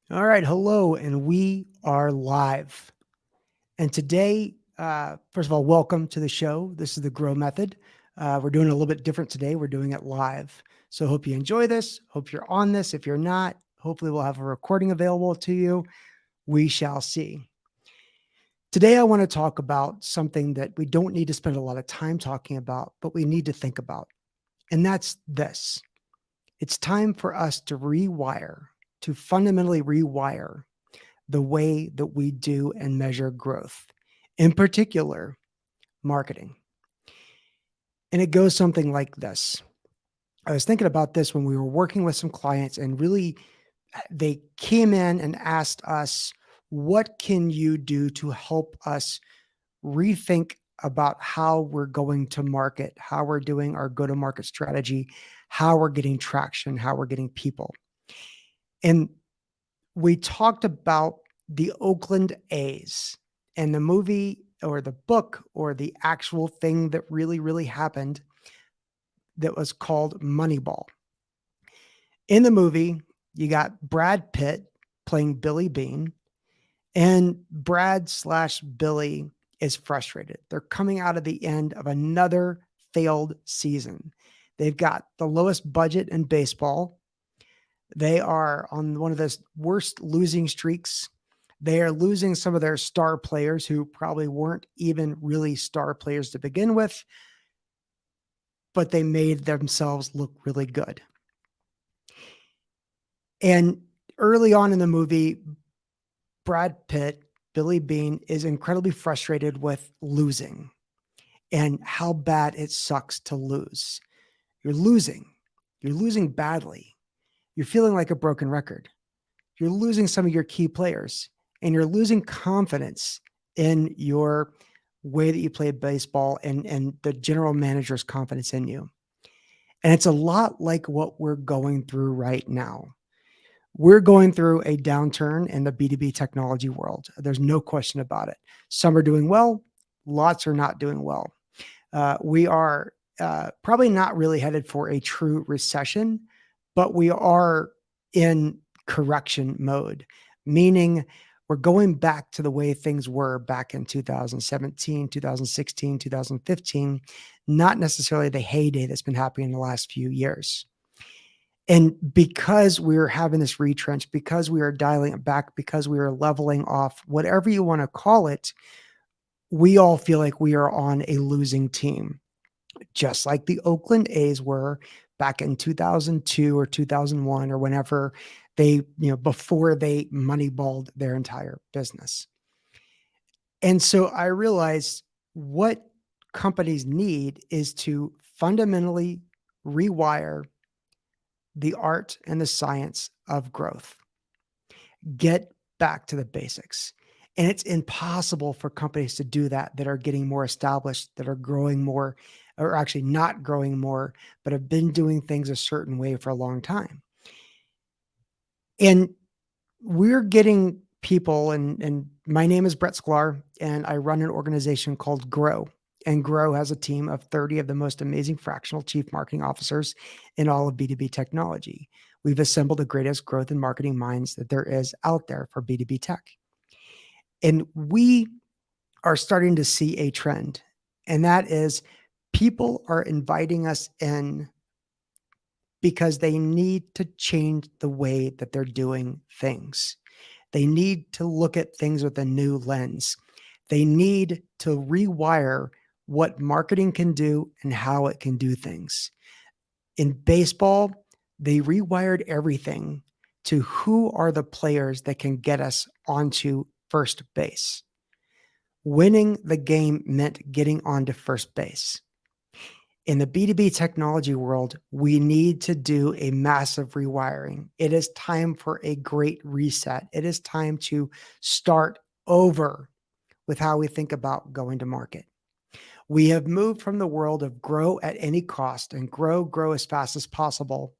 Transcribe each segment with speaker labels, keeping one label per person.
Speaker 1: All right, hello, and we are live. And today, first of all, welcome to the show. This is the Grow Method. We're doing it a little bit different today. We're doing it live. So, hope you enjoy this. Hope you're on this. If you're not, hopefully, we'll have a recording available to you. We shall see. Today, I want to talk about something that we don't need to spend a lot of time talking about, but we need to think about. And that's this: it's time for us to rewire, to fundamentally rewire the way that we do and measure growth, in particular, marketing. And it goes something like this. I was thinking about this when we were working with some clients, and really they came in and asked us, what can you do to help us rethink about how we're going to market, how we're doing our go to market strategy, how we're getting traction, how we're getting people. And we talked about the Oakland A's, and the movie or the book or the actual thing that really happened that was called Moneyball. In the movie, you got Brad Pitt playing Billy Beane, and Brad/Billy is frustrated. They're coming out of the end of another failed season. They've got the lowest budget in baseball. They are on one of the worst losing streaks. They are losing some of their star players who probably weren't even really star players to begin with, but they made themselves look really good. And early on in the movie, Brad Pitt, Billy Beane, is incredibly frustrated with losing and how bad it sucks to lose. You're losing. You're losing badly. You're feeling like a broken record. You're losing some of your key players, and you're losing confidence in your way that you play baseball and the general manager's confidence in you. And it's a lot like what we're going through right now. We're going through a downturn in the B2B technology world. There's no question about it. Some are doing well, lots are not doing well. We are probably not really headed for a true recession, but we are in correction mode, meaning we're going back to the way things were back in 2017, 2016, 2015, not necessarily the heyday that's been happening in the last few years. And because we're having this retrench, because we are dialing it back, because we are leveling off, whatever you want to call it, we all feel like we are on a losing team, just like the Oakland A's were back in 2002 or 2001 or whenever they, before they moneyballed their entire business. And so I realized what companies need is to fundamentally rewire the art and the science of growth. Get back to the basics. And it's impossible for companies to do that are getting more established, that are growing more, or actually not growing more, but have been doing things a certain way for a long time. And we're getting people, and my name is Brett Sklar, and I run an organization called Grow. And Grow has a team of 30 of the most amazing fractional chief marketing officers in all of B2B technology. We've assembled the greatest growth and marketing minds that there is out there for B2B tech. And we are starting to see a trend, and that is people are inviting us in because they need to change the way that they're doing things. They need to look at things with a new lens. They need to rewire what marketing can do and how it can do things. In baseball, they rewired everything to who are the players that can get us onto first base. Winning the game meant getting onto first base. In the B2B technology world, we need to do a massive rewiring. It is time for a great reset. It is time to start over with how we think about going to market. We have moved from the world of grow at any cost and grow as fast as possible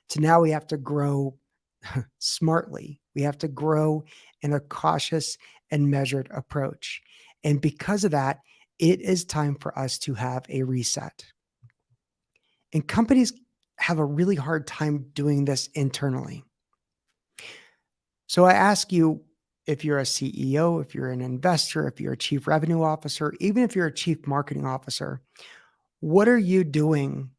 Speaker 1: to now we have to grow smartly. We have to grow in a cautious and measured approach. And because of that, it is time for us to have a reset. And companies have a really hard time doing this internally. So I ask you, if you're a CEO, if you're an investor, if you're a chief revenue officer, even if you're a chief marketing officer, what are you doing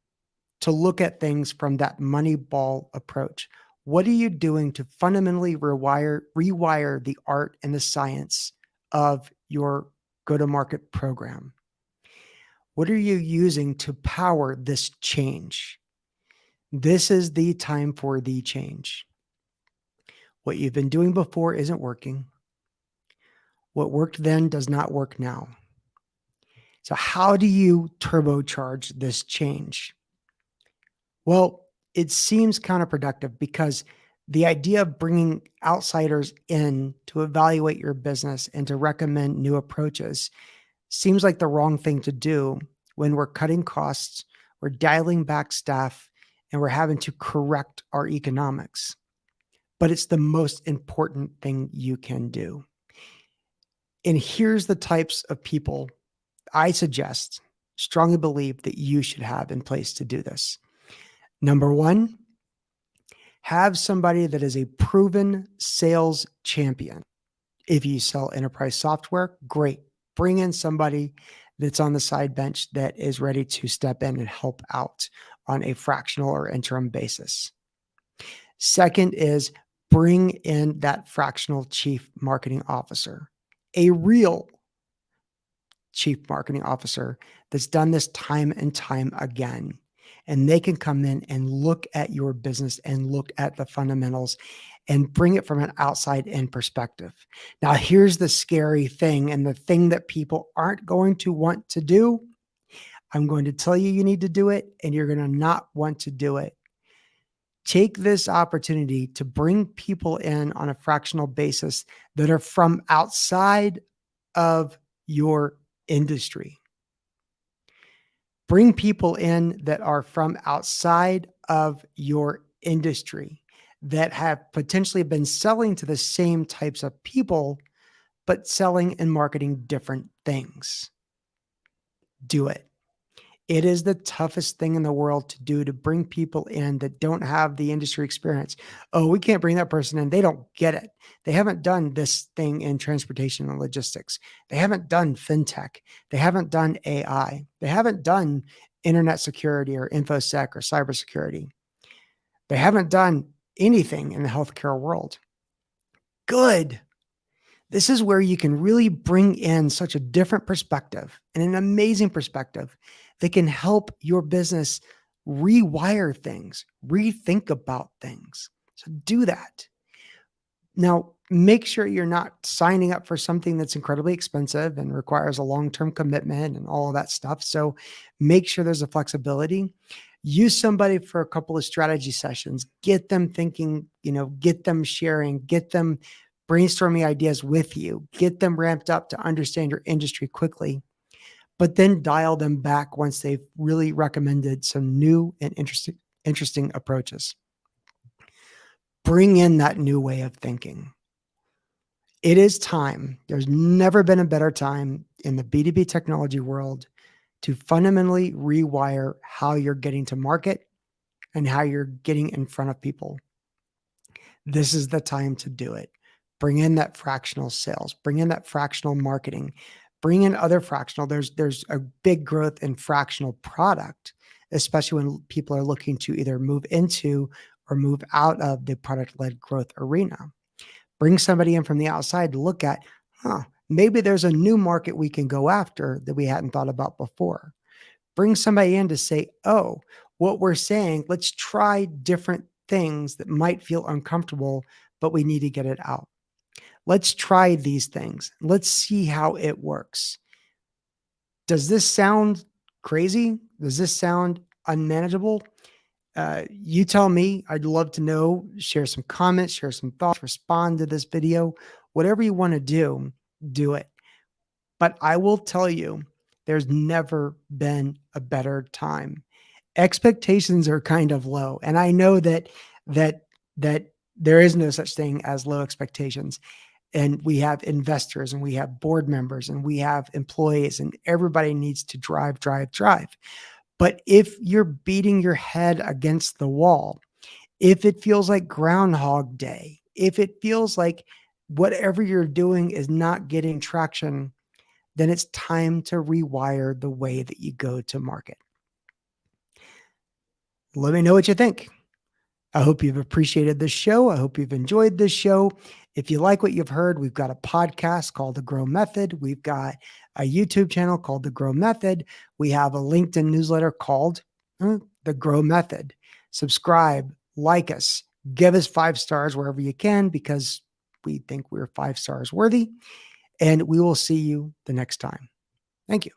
Speaker 1: to look at things from that money ball approach? What are you doing to fundamentally rewire the art and the science of your go-to-market program? What are you using to power this change? This is the time for the change. What you've been doing before isn't working. What worked then does not work now. So how do you turbocharge this change? Well, it seems counterproductive because the idea of bringing outsiders in to evaluate your business and to recommend new approaches seems like the wrong thing to do when we're cutting costs, we're dialing back staff, and we're having to correct our economics. But it's the most important thing you can do. And here's the types of people I suggest, strongly believe that you should have in place to do this. Number one, have somebody that is a proven sales champion. If you sell enterprise software, great. Bring in somebody that's on the side bench that is ready to step in and help out on a fractional or interim basis. Second is bring in that fractional chief marketing officer, a real chief marketing officer that's done this time and time again. And they can come in and look at your business and look at the fundamentals and bring it from an outside in perspective. Now, here's the scary thing, and the thing that people aren't going to want to do. I'm going to tell you need to do it, and you're going to not want to do it. Take this opportunity to bring people in on a fractional basis that are from outside of your industry. Bring people in that are from outside of your industry that have potentially been selling to the same types of people, but selling and marketing different things. Do it. It is the toughest thing in the world to do, to bring people in that don't have the industry experience. Oh, we can't bring that person in. They don't get it. They haven't done this thing in transportation and logistics. They haven't done fintech. They haven't done AI. They haven't done internet security or infosec or cybersecurity. They haven't done anything in the healthcare world. Good. This is where you can really bring in such a different perspective and an amazing perspective that can help your business rewire things, rethink about things. So do that. Now, make sure you're not signing up for something that's incredibly expensive and requires a long-term commitment and all of that stuff. So make sure there's a flexibility. Use somebody for a couple of strategy sessions, get them thinking, get them sharing, get them brainstorming ideas with you, get them ramped up to understand your industry quickly, but then dial them back once they've really recommended some new and interesting approaches. Bring in that new way of thinking. It is time. There's never been a better time in the B2B technology world to fundamentally rewire how you're getting to market and how you're getting in front of people. This is the time to do it. Bring in that fractional sales, bring in that fractional marketing, bring in other fractional. There's a big growth in fractional product, especially when people are looking to either move into or move out of the product-led growth arena. Bring somebody in from the outside to look at, maybe there's a new market we can go after that we hadn't thought about before. Bring somebody in to say, oh, what we're saying, let's try different things that might feel uncomfortable, but we need to get it out. Let's try these things. Let's see how it works. Does this sound crazy? Does this sound unmanageable? You tell me. I'd love to know. Share some comments, share some thoughts, respond to this video. Whatever you want to do, do it. But I will tell you, there's never been a better time. Expectations are kind of low. And I know that there is no such thing as low expectations. And we have investors and we have board members and we have employees, and everybody needs to drive. But if you're beating your head against the wall, if it feels like Groundhog Day, if it feels like whatever you're doing is not getting traction, then it's time to rewire the way that you go to market. Let me know what you think. I hope you've appreciated this show. I hope you've enjoyed this show. If you like what you've heard, we've got a podcast called The Grow Method. We've got a YouTube channel called The Grow Method. We have a LinkedIn newsletter called The Grow Method. Subscribe, like us, give us 5 stars wherever you can, because we think we're 5 stars worthy. And we will see you the next time. Thank you.